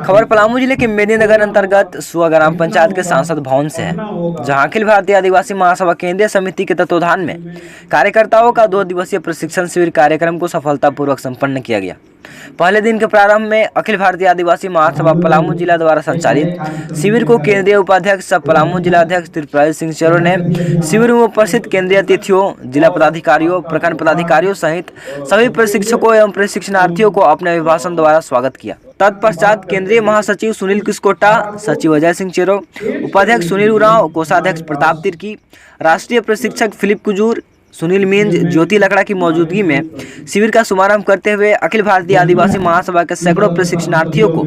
खबर पलामू जिले के मेदिनीनगर अंतर्गत सुआ ग्राम पंचायत के सांसद भवन से है, जहां अखिल भारतीय आदिवासी महासभा केंद्रीय समिति के तत्वावधान में कार्यकर्ताओं का 2 दिवसीय प्रशिक्षण शिविर कार्यक्रम को सफलतापूर्वक संपन्न किया गया। पहले दिन के प्रारंभ में अखिल भारतीय आदिवासी महासभा पलामू जिला द्वारा संचालित शिविर को केंद्रीय उपाध्यक्ष पलामू जिलाध्यक्ष त्रिपुरारी सिंह चेरो ने शिविर में उपस्थित केंद्रीय अतिथियों, जिला पदाधिकारियों, प्रखंड पदाधिकारियों सहित सभी प्रशिक्षकों एवं प्रशिक्षणार्थियों को अपने अभिभाषण द्वारा स्वागत किया। तत्पश्चात केंद्रीय महासचिव सुनील किस्कोटा, सचिव अजय सिंह चेरो, उपाध्यक्ष सुनील उरांव, कोषाध्यक्ष प्रताप तिर्की, राष्ट्रीय प्रशिक्षक फिलिप कुजूर, सुनील मिंज, ज्योति लकड़ा की मौजूदगी में शिविर का शुभारंभ करते हुए अखिल भारतीय आदिवासी महासभा के सैकड़ों प्रशिक्षणार्थियों को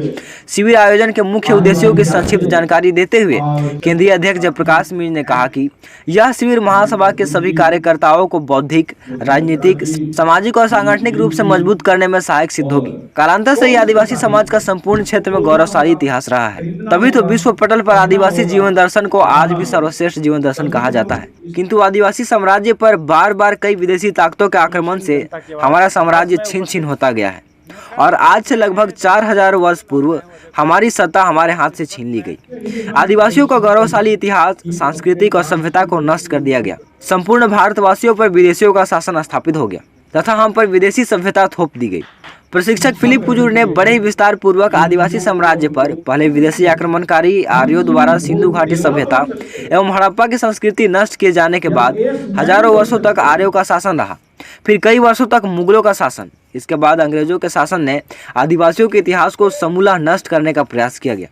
शिविर आयोजन के मुख्य उद्देश्यों की संक्षिप्त जानकारी देते हुए केंद्रीय अध्यक्ष जयप्रकाश मिंज ने कहा कि यह शिविर महासभा के सभी कार्यकर्ताओं को बौद्धिक, राजनीतिक, सामाजिक और सांगठनिक रूप से मजबूत करने में सहायक सिद्ध होगी। कालांतर से ही आदिवासी समाज का संपूर्ण क्षेत्र में गौरवशाली इतिहास रहा है, तभी तो विश्व पटल पर आदिवासी जीवन दर्शन को आज भी सर्वश्रेष्ठ जीवन दर्शन कहा जाता है। किंतु आदिवासी साम्राज्य पर बार बार कई विदेशी ताकतों के आक्रमण से हमारा साम्राज्य छिन छिन होता गया है और आज से लगभग 4000 वर्ष पूर्व हमारी सत्ता हमारे हाथ से छीन ली गई। आदिवासियों का गौरवशाली इतिहास, सांस्कृतिक और सभ्यता को नष्ट कर दिया गया। संपूर्ण भारतवासियों पर विदेशियों का शासन स्थापित हो गया तथा हम पर विदेशी सभ्यता थोप दी गई। प्रशिक्षक फिलिप कुजूर ने बड़े ही विस्तार पूर्वक आदिवासी साम्राज्य पर पहले विदेशी आक्रमणकारी आर्यों द्वारा सिंधु घाटी सभ्यता एवं हड़प्पा की संस्कृति नष्ट किए जाने के बाद हजारों वर्षों तक आर्यों का शासन रहा, फिर कई वर्षों तक मुगलों का शासन, इसके बाद अंग्रेजों के शासन ने आदिवासियों के इतिहास को समूला नष्ट करने का प्रयास किया गया।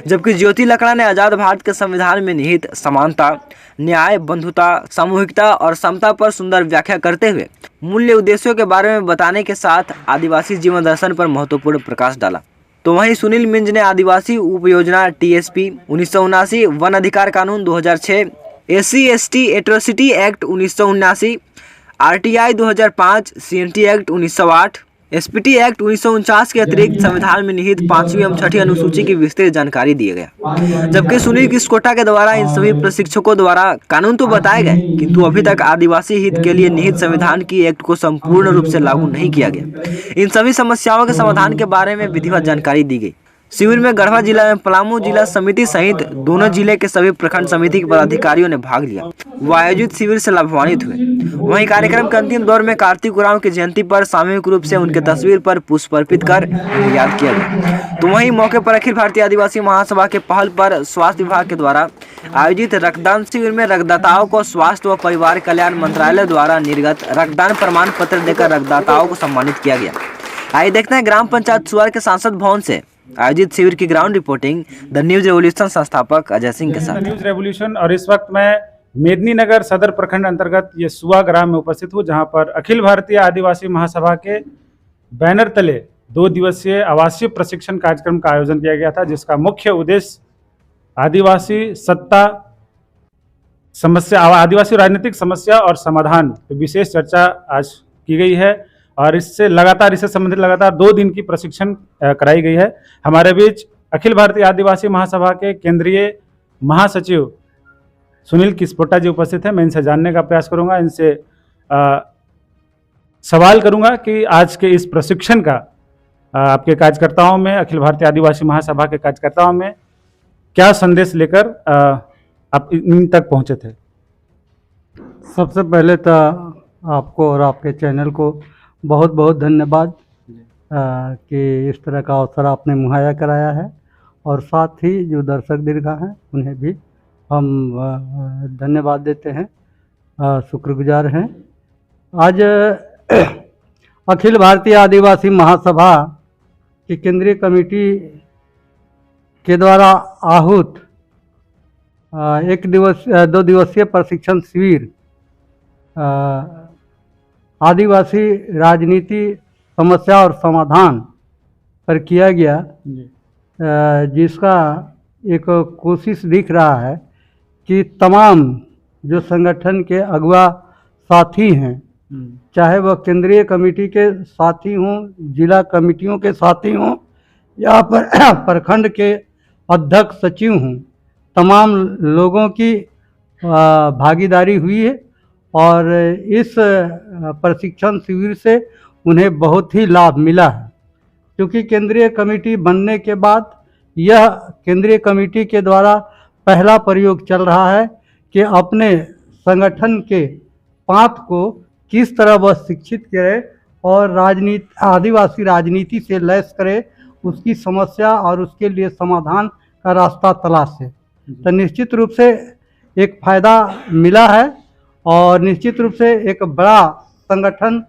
जबकि ज्योति लकड़ा ने आजाद भारत के संविधान में निहित समानता, न्याय, बंधुता, सामूहिकता और समता पर सुंदर व्याख्या करते हुए मूल्य उद्देश्यों के बारे में बताने के साथ आदिवासी जीवन दर्शन पर महत्वपूर्ण प्रकाश डाला। तो वहीं सुनील मिंज ने आदिवासी उपयोजना टीएसपी 1979, वन अधिकार कानून 2006, SC/ST atrocity act 1979, RTI 2005, CNT act 1908, SPT act 1949 के अतिरिक्त संविधान में निहित 5वीं एवं 6ठी अनुसूची की विस्तृत जानकारी दिया गया। जबकि सुनील किस्कोटा के द्वारा इन सभी प्रशिक्षकों द्वारा कानून तो बताए गए, किंतु अभी तक आदिवासी हित के लिए निहित संविधान की एक्ट को संपूर्ण रूप से लागू नहीं किया गया। इन सभी समस्याओं के समाधान के बारे में विधिवत जानकारी दी गई। शिविर में गढ़वा जिला में पलामू जिला समिति सहित दोनों जिले के सभी प्रखंड समिति के पदाधिकारियों ने भाग लिया व आयोजित शिविर से लाभान्वित हुए। वहीं कार्यक्रम के अंतिम दौर में कार्तिक उरांव की जयंती पर सामूहिक रूप से उनके तस्वीर पर पुष्प अर्पित कर याद किया गया। तो वहीं मौके पर अखिल भारतीय आदिवासी महासभा के पहल पर स्वास्थ्य विभाग के द्वारा आयोजित रक्तदान शिविर में रक्तदाताओं को स्वास्थ्य व परिवार कल्याण मंत्रालय द्वारा निर्गत रक्तदान प्रमाण पत्र देकर रक्तदाताओं को सम्मानित किया गया। आइए देखते हैं ग्राम पंचायत सुअर के सांसद भवन से आयोजित शिविर की ground reporting the news revolution संस्थापक अजय सिंह के साथ। News revolution. और इस वक्त मैं मेदिनीनगर सदर प्रखंड अंतर्गत ये सुआ ग्राम में उपस्थित हूँ, जहाँ पर अखिल भारतीय आदिवासी महासभा के बैनर तले 2 दिवसीय आवासीय प्रशिक्षण कार्यक्रम का आयोजन किया गया था, जिसका मुख्य उद्देश्य आदिवासी सत्ता समस्या, आदिवासी राजनीतिक समस्या और समाधान पर विशेष चर्चा आज की गई है और इससे संबंधित लगातार 2 दिन की प्रशिक्षण कराई गई है। हमारे बीच अखिल भारतीय आदिवासी महासभा के केंद्रीय महासचिव सुनील किस्कोटा जी उपस्थित हैं। मैं इनसे जानने का प्रयास करूंगा, इनसे सवाल करूंगा कि आज के इस प्रशिक्षण का आपके कार्यकर्ताओं में, अखिल भारतीय आदिवासी महासभा के कार्यकर्ताओं में क्या संदेश लेकर आप इन तक पहुंचे थे। सबसे पहले तो आपको और आपके चैनल को बहुत बहुत धन्यवाद कि इस तरह का अवसर आपने मुहैया कराया है, और साथ ही जो दर्शक दीर्घा हैं उन्हें भी हम धन्यवाद देते हैं, शुक्रगुजार हैं। आज अखिल भारतीय आदिवासी महासभा की केंद्रीय कमेटी के द्वारा आहूत 2 दिवसीय प्रशिक्षण शिविर आदिवासी राजनीति समस्या और समाधान पर किया गया, जिसका एक कोशिश दिख रहा है कि तमाम जो संगठन के अगुवा साथी हैं, चाहे वह केंद्रीय कमेटी के साथी हों, जिला कमेटियों के साथी हों या प्रखंड के अध्यक्ष सचिव हों, तमाम लोगों की भागीदारी हुई है और इस प्रशिक्षण शिविर से उन्हें बहुत ही लाभ मिला है। क्योंकि केंद्रीय कमेटी बनने के बाद यह केंद्रीय कमेटी के द्वारा पहला प्रयोग चल रहा है कि अपने संगठन के पांत को किस तरह वह शिक्षित करे और राजनीति, आदिवासी राजनीति से लैस करे, उसकी समस्या और उसके लिए समाधान का रास्ता तलाशे। तो निश्चित रूप से एक फायदा मिला है और निश्चित रूप से एक बड़ा संगठन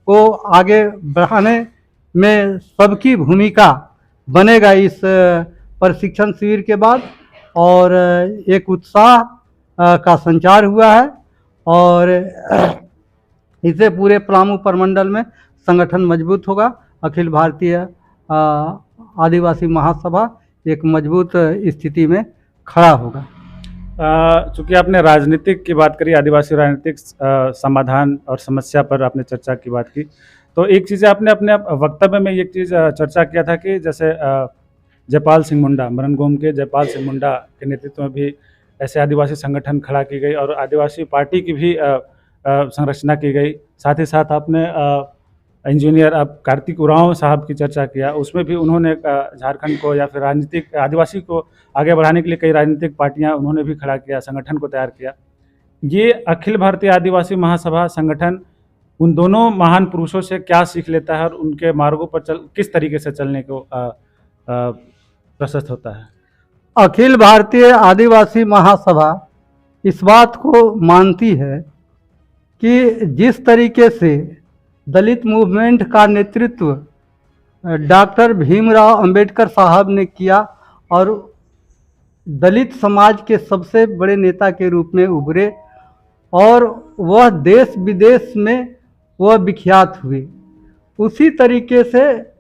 को आगे बढ़ाने में सबकी भूमिका बनेगा इस प्रशिक्षण शिविर के बाद, और एक उत्साह का संचार हुआ है और इससे पूरे पलामू प्रमंडल में संगठन मजबूत होगा। अखिल भारतीय आदिवासी महासभा एक मजबूत स्थिति में खड़ा होगा। चूँकि आपने राजनीतिक की बात करी, आदिवासी राजनीतिक समाधान और समस्या पर आपने चर्चा की बात की, तो एक चीज़ आपने अपने वक्तव्य में एक चीज़ चर्चा किया था कि जैसे जयपाल सिंह मुंडा, मरनगोम के जयपाल सिंह मुंडा के नेतृत्व में भी ऐसे आदिवासी संगठन खड़ा की गई और आदिवासी पार्टी की भी संरचना की गई। साथ ही साथ आपने इंजीनियर अब कार्तिक उरांव साहब की चर्चा किया, उसमें भी उन्होंने झारखंड को या फिर राजनीतिक आदिवासी को आगे बढ़ाने के लिए कई राजनीतिक पार्टियां उन्होंने भी खड़ा किया, संगठन को तैयार किया। ये अखिल भारतीय आदिवासी महासभा संगठन उन दोनों महान पुरुषों से क्या सीख लेता है और उनके मार्गों पर किस तरीके से चलने को प्रशस्त होता है? अखिल भारतीय आदिवासी महासभा इस बात को मानती है कि जिस तरीके से दलित मूवमेंट का नेतृत्व डॉक्टर भीमराव अंबेडकर साहब ने किया और दलित समाज के सबसे बड़े नेता के रूप में उभरे और वह देश विदेश में वह विख्यात हुए, उसी तरीके से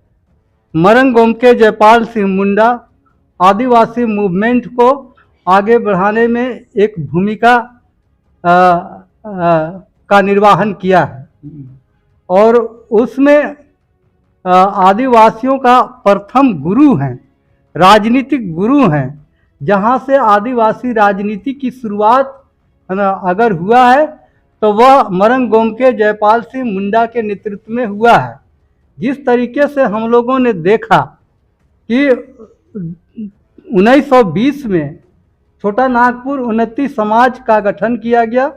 मरनगोम के जयपाल सिंह मुंडा आदिवासी मूवमेंट को आगे बढ़ाने में एक भूमिका का निर्वहन किया है और उसमें आदिवासियों का प्रथम गुरु हैं, राजनीतिक गुरु हैं। जहाँ से आदिवासी राजनीति की शुरुआत अगर हुआ है तो वह मरनगोम के जयपाल सिंह मुंडा के नेतृत्व में हुआ है। जिस तरीके से हम लोगों ने देखा कि 1920 में छोटा नागपुर उन्नति समाज का गठन किया गया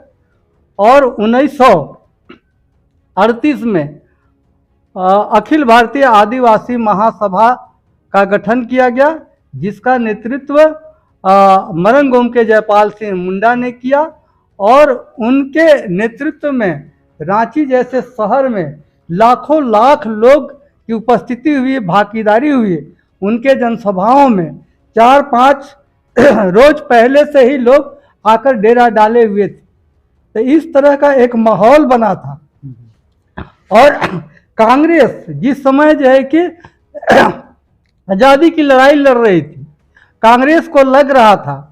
और 1938 में अखिल भारतीय आदिवासी महासभा का गठन किया गया, जिसका नेतृत्व मरनगोम के जयपाल सिंह मुंडा ने किया और उनके नेतृत्व में रांची जैसे शहर में लाखों लाख लोग की उपस्थिति हुई, भागीदारी हुई। उनके जनसभाओं में 4-5 रोज पहले से ही लोग आकर डेरा डाले हुए थे। तो इस तरह का एक माहौल बना था और कांग्रेस जिस समय जो है कि आज़ादी की लड़ाई लड़ रही थी, कांग्रेस को लग रहा था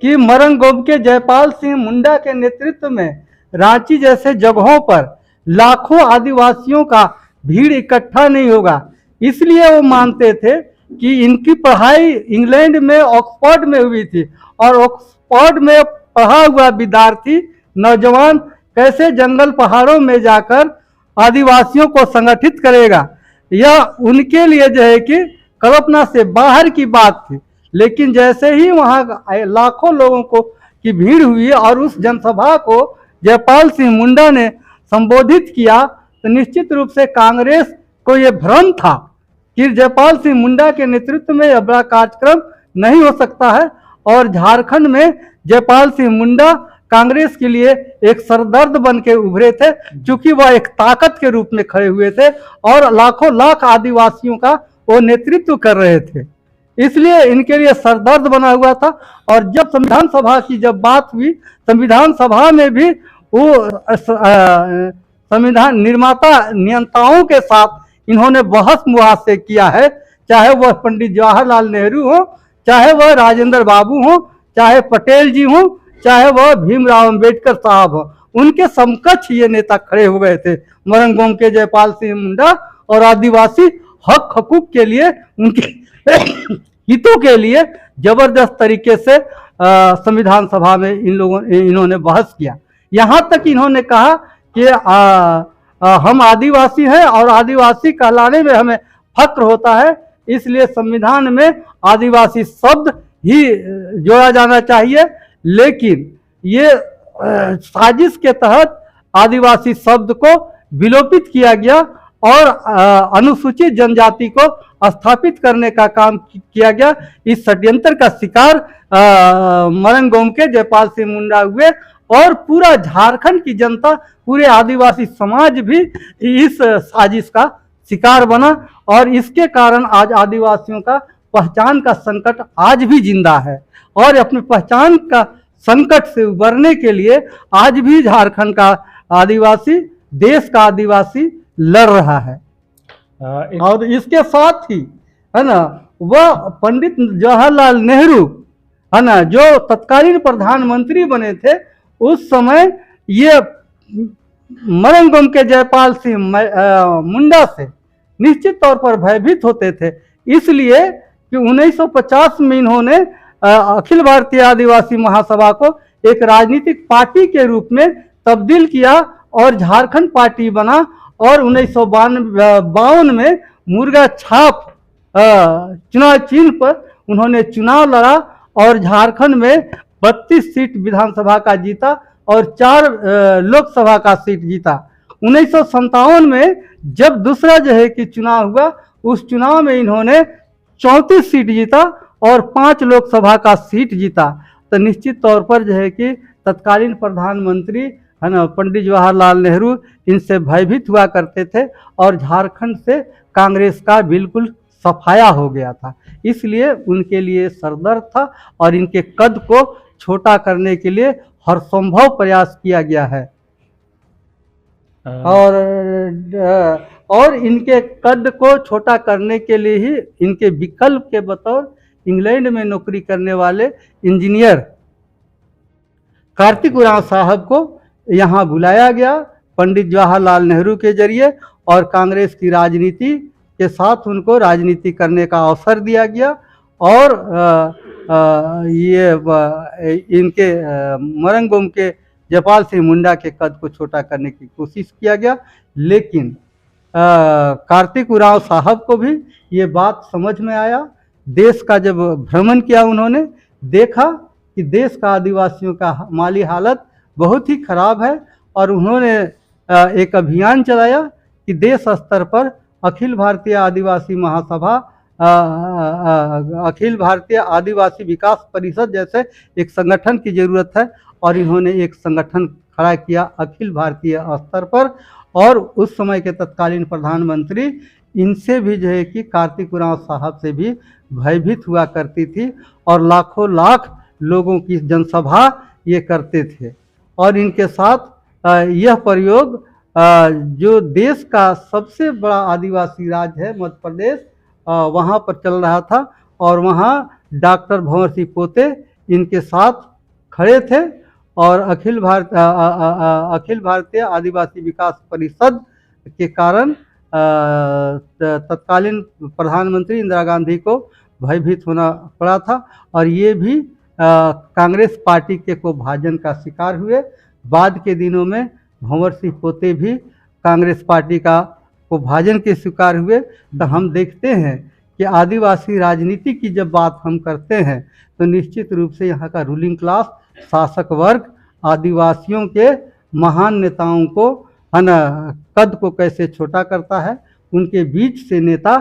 कि मरनगोम के जयपाल सिंह मुंडा के नेतृत्व में रांची जैसे जगहों पर लाखों आदिवासियों का भीड़ इकट्ठा नहीं होगा, इसलिए वो मानते थे कि इनकी पढ़ाई इंग्लैंड में ऑक्सफोर्ड में हुई थी और ऑक्सफोर्ड में पढ़ा हुआ विद्यार्थी नौजवान कैसे जंगल पहाड़ों में जाकर आदिवासियों को संगठित करेगा, यह उनके लिए जो है कि कल्पना से बाहर की बात थी। लेकिन जैसे ही वहाँ लाखों लोगों को की भीड़ हुई और उस जनसभा को जयपाल सिंह मुंडा ने संबोधित किया तो निश्चित रूप से कांग्रेस को ये भ्रम था कि जयपाल सिंह मुंडा के नेतृत्व में यह बड़ा कार्यक्रम नहीं हो सकता है और झारखंड में जयपाल सिंह मुंडा कांग्रेस के लिए एक सरदर्द बन के उभरे थे, क्योंकि वह एक ताकत के रूप में खड़े हुए थे और लाखों लाख आदिवासियों का वो नेतृत्व कर रहे थे, इसलिए इनके लिए सरदर्द बना हुआ था। और जब संविधान सभा की जब बात हुई, संविधान सभा में भी वो संविधान निर्माता नियंताओं के साथ इन्होंने बहस मुहासे किया है, चाहे वह पंडित जवाहरलाल नेहरू हो, चाहे वह राजेंद्र बाबू हो, चाहे पटेल जी हो, चाहे वह भीमराव अंबेडकर साहब हो, उनके समकक्ष ये नेता खड़े हो गए थे। मरनगोम के जयपाल सिंह मुंडा और आदिवासी हक हकूक के लिए, उनके हितों के लिए जबरदस्त तरीके से संविधान सभा में इन्होंने बहस किया। यहाँ तक इन्होंने कहा कि हम आदिवासी हैं और आदिवासी कहलाने में हमें फक्र होता है, इसलिए संविधान में आदिवासी शब्द ही जोड़ा जाना चाहिए। लेकिन ये साजिश के तहत आदिवासी शब्द को विलोपित किया गया और अनुसूचित जनजाति को स्थापित करने का काम किया गया। इस षड्यंत्र का शिकार मरंगोम के जयपाल सिंह मुंडा हुए और पूरा झारखंड की जनता, पूरे आदिवासी समाज भी इस साजिश का शिकार बना और इसके कारण आज आदिवासियों का पहचान का संकट आज भी जिंदा है और अपने पहचान का संकट से उबरने के लिए आज भी झारखंड का आदिवासी, देश का आदिवासी लड़ रहा है। और इसके साथ ही है ना, वह पंडित जवाहरलाल नेहरू है ना, जो तत्कालीन प्रधानमंत्री बने थे, उस समय ये मरंगोम के जयपाल सिंह मुंडा से निश्चित तौर पर भयभीत होते थे, इसलिए कि 1950 में इन्होंने अखिल भारतीय आदिवासी महासभा को एक राजनीतिक पार्टी के रूप में तब्दील किया और झारखंड पार्टी बना और 1952 में मुर्गा छाप चुनाव चिन्ह पर उन्होंने चुनाव लड़ा और झारखंड में 32 सीट विधानसभा का जीता और 4 लोकसभा का सीट जीता। 1957 में जब दूसरा जो है कि चुनाव हुआ, उस चुनाव में इन्होंने 34 सीट जीता और 5 लोकसभा का सीट जीता। तो निश्चित तौर पर जो है कि तत्कालीन प्रधानमंत्री है ना, पंडित जवाहरलाल नेहरू इनसे भयभीत हुआ करते थे और झारखंड से कांग्रेस का बिल्कुल सफाया हो गया था, इसलिए उनके लिए सरदर्द था और इनके कद को छोटा करने के लिए हर संभव प्रयास किया गया है। और इनके कद को छोटा करने के लिए ही इनके विकल्प के बतौर इंग्लैंड में नौकरी करने वाले इंजीनियर कार्तिक उरांव साहब को यहाँ बुलाया गया पंडित जवाहरलाल नेहरू के जरिए और कांग्रेस की राजनीति के साथ उनको राजनीति करने का अवसर दिया गया और ये इनके मरंगोम के जयपाल सिंह मुंडा के कद को छोटा करने की कोशिश किया गया। लेकिन कार्तिक उरांव साहब को भी ये बात समझ में आया। देश का जब भ्रमण किया, उन्होंने देखा कि देश का आदिवासियों का माली हालत बहुत ही खराब है और उन्होंने एक अभियान चलाया कि देश स्तर पर अखिल भारतीय आदिवासी महासभा, अखिल भारतीय आदिवासी विकास परिषद जैसे एक संगठन की ज़रूरत है और इन्होंने एक संगठन खड़ा किया अखिल भारतीय स्तर पर। और उस समय के तत्कालीन प्रधानमंत्री इनसे भी जो है कि कार्तिक उरांव साहब से भी भयभीत हुआ करती थी और लाखों लाख लोगों की जनसभा ये करते थे और इनके साथ यह प्रयोग जो देश का सबसे बड़ा आदिवासी राज्य है मध्य प्रदेश, वहाँ पर चल रहा था और वहाँ डॉक्टर भंवर सिंह पोते इनके साथ खड़े थे और अखिल भारतीय आदिवासी विकास परिषद के कारण तत्कालीन प्रधानमंत्री इंदिरा गांधी को भयभीत होना पड़ा था और ये भी कांग्रेस पार्टी के को भाजन का शिकार हुए। बाद के दिनों में भंवर सिंह पोते भी कांग्रेस पार्टी का को भाजन के शिकार हुए। तो हम देखते हैं कि आदिवासी राजनीति की जब बात हम करते हैं तो निश्चित रूप से यहाँ का रूलिंग क्लास, शासक वर्ग आदिवासियों के महान नेताओं को है ना कद को कैसे छोटा करता है, उनके बीच से नेता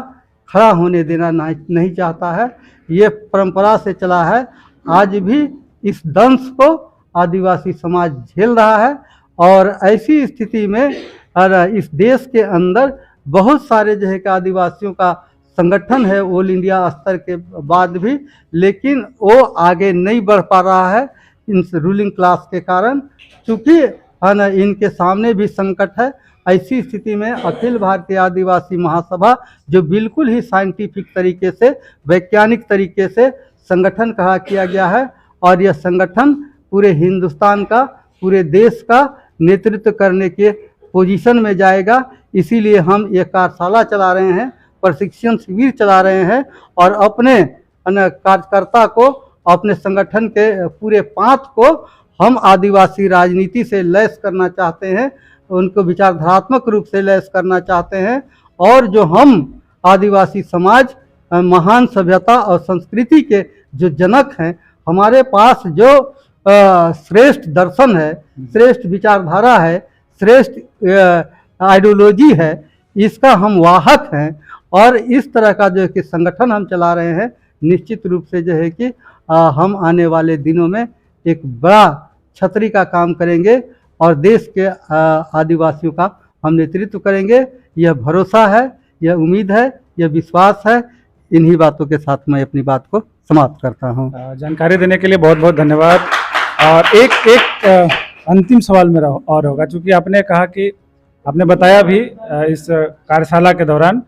खड़ा होने देना नहीं चाहता है। ये परंपरा से चला है, आज भी इस दंश को आदिवासी समाज झेल रहा है और ऐसी स्थिति में इस देश के अंदर बहुत सारे जो है कि आदिवासियों का संगठन है ऑल इंडिया स्तर के बाद भी, लेकिन वो आगे नहीं बढ़ पा रहा है इन रूलिंग क्लास के कारण, चूँकि है ना इनके सामने भी संकट है। ऐसी स्थिति में अखिल भारतीय आदिवासी महासभा जो बिल्कुल ही साइंटिफिक तरीके से, वैज्ञानिक तरीके से संगठन खड़ा किया गया है और यह संगठन पूरे हिंदुस्तान का, पूरे देश का नेतृत्व करने के पोजीशन में जाएगा। इसीलिए हम ये कार्यशाला चला रहे हैं, प्रशिक्षण शिविर चला रहे हैं और अपने कार्यकर्ता को, अपने संगठन के पूरे पांत को हम आदिवासी राजनीति से लैस करना चाहते हैं, उनको विचारधारात्मक रूप से लैस करना चाहते हैं और जो हम आदिवासी समाज महान सभ्यता और संस्कृति के जो जनक हैं, हमारे पास जो श्रेष्ठ दर्शन है, श्रेष्ठ विचारधारा है, श्रेष्ठ आइडियोलॉजी है, इसका हम वाहक हैं। और इस तरह का जो है कि संगठन हम चला रहे हैं, निश्चित रूप से जो है कि हम आने वाले दिनों में एक बड़ा छतरी का काम करेंगे और देश के आदिवासियों का हम नेतृत्व करेंगे। यह भरोसा है, यह उम्मीद है, यह विश्वास है। इन्हीं बातों के साथ मैं अपनी बात को समाप्त करता हूँ। जानकारी देने के लिए बहुत बहुत धन्यवाद। और एक अंतिम सवाल मेरा और होगा, क्योंकि आपने कहा कि आपने बताया भी इस कार्यशाला के दौरान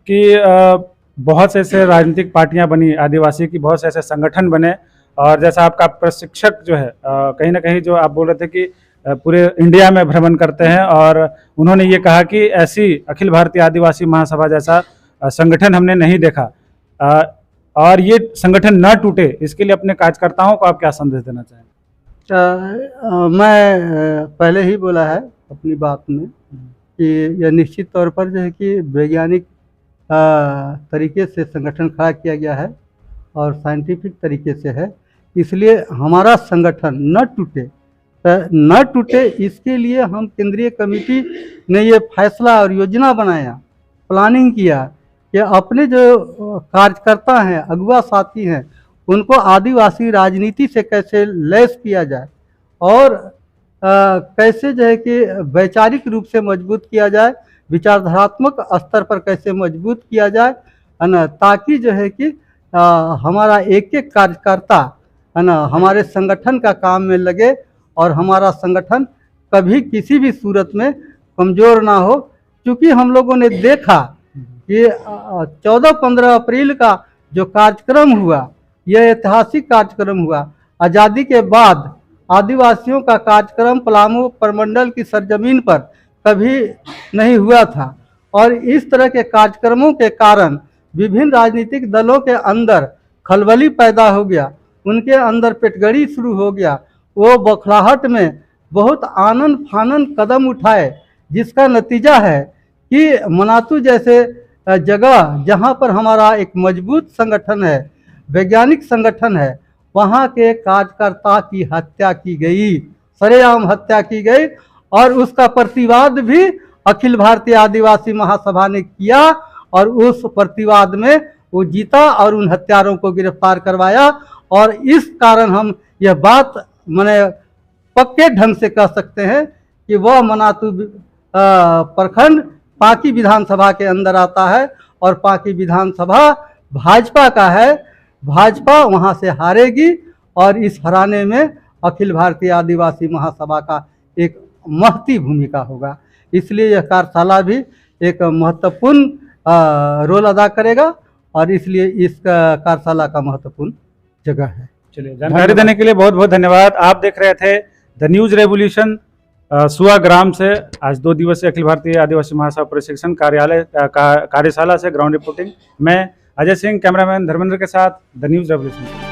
कि बहुत से ऐसे राजनीतिक पार्टियां बनी, आदिवासी की बहुत से ऐसे संगठन बने, और जैसा आपका प्रशिक्षक जो है कहीं ना कहीं जो आप बोल रहे थे कि पूरे इंडिया में भ्रमण करते हैं, और उन्होंने ये कहा कि ऐसी अखिल भारतीय आदिवासी महासभा जैसा संगठन हमने नहीं देखा, और ये संगठन न टूटे, इसके लिए अपने कार्यकर्ताओं को आप क्या संदेश देना चाहेंगे? मैं पहले ही बोला है अपनी बात में कि यह निश्चित तौर पर जो है कि वैज्ञानिक तरीके से संगठन खड़ा किया गया है और साइंटिफिक तरीके से है, इसलिए हमारा संगठन न टूटे इसके लिए हम केंद्रीय कमेटी ने ये फैसला और योजना बनाया, प्लानिंग किया कि अपने जो कार्यकर्ता हैं, अगुआ साथी हैं, उनको आदिवासी राजनीति से कैसे लैस किया जाए और कैसे जो है कि वैचारिक रूप से मजबूत किया जाए, विचारधारात्मक स्तर पर कैसे मजबूत किया जाए, है ना, ताकि जो है कि हमारा एक एक कार्यकर्ता, है ना, हमारे संगठन का काम में लगे और हमारा संगठन कभी किसी भी सूरत में कमज़ोर ना हो। क्योंकि हम लोगों ने देखा कि 14-15 अप्रैल का जो कार्यक्रम हुआ, यह ऐतिहासिक कार्यक्रम हुआ। आज़ादी के बाद आदिवासियों का कार्यक्रम पलामू प्रमंडल की सरजमीन पर कभी नहीं हुआ था, और इस तरह के कार्यक्रमों के कारण विभिन्न राजनीतिक दलों के अंदर खलबली पैदा हो गया, उनके अंदर पेटगड़ी शुरू हो गया। वो बौखलाहट में बहुत आनन फानन कदम उठाए, जिसका नतीजा है कि मनातू जैसे जगह जहाँ पर हमारा एक मजबूत संगठन है, वैज्ञानिक संगठन है, वहाँ के कार्यकर्ता की हत्या की गई, सरेआम हत्या की गई, और उसका प्रतिवाद भी अखिल भारतीय आदिवासी महासभा ने किया, और उस प्रतिवाद में वो जीता और उन हत्यारों को गिरफ्तार करवाया। और इस कारण हम यह बात माने पक्के ढंग से कह सकते हैं कि वह मनातू प्रखंड पांकी विधानसभा के अंदर आता है, और पांकी विधानसभा भाजपा का है। भाजपा वहां से हारेगी, और इस हराने में अखिल भारतीय आदिवासी महासभा का एक महती भूमिका होगा। इसलिए यह कार्यशाला भी एक महत्वपूर्ण रोल अदा करेगा, और इसलिए इस कार्यशाला का महत्वपूर्ण जगह है। चलिए, जानकारी देने के लिए बहुत बहुत धन्यवाद। आप देख रहे थे द न्यूज रेवोल्यूशन सुआ ग्राम से। आज 2 दिवसीय अखिल भारतीय आदिवासी महासभा प्रशिक्षण कार्यशाला से ग्राउंड रिपोर्टिंग। मैं अजय सिंह, कैमरामैन धर्मेंद्र के साथ द न्यूज रेवोल्यूशन।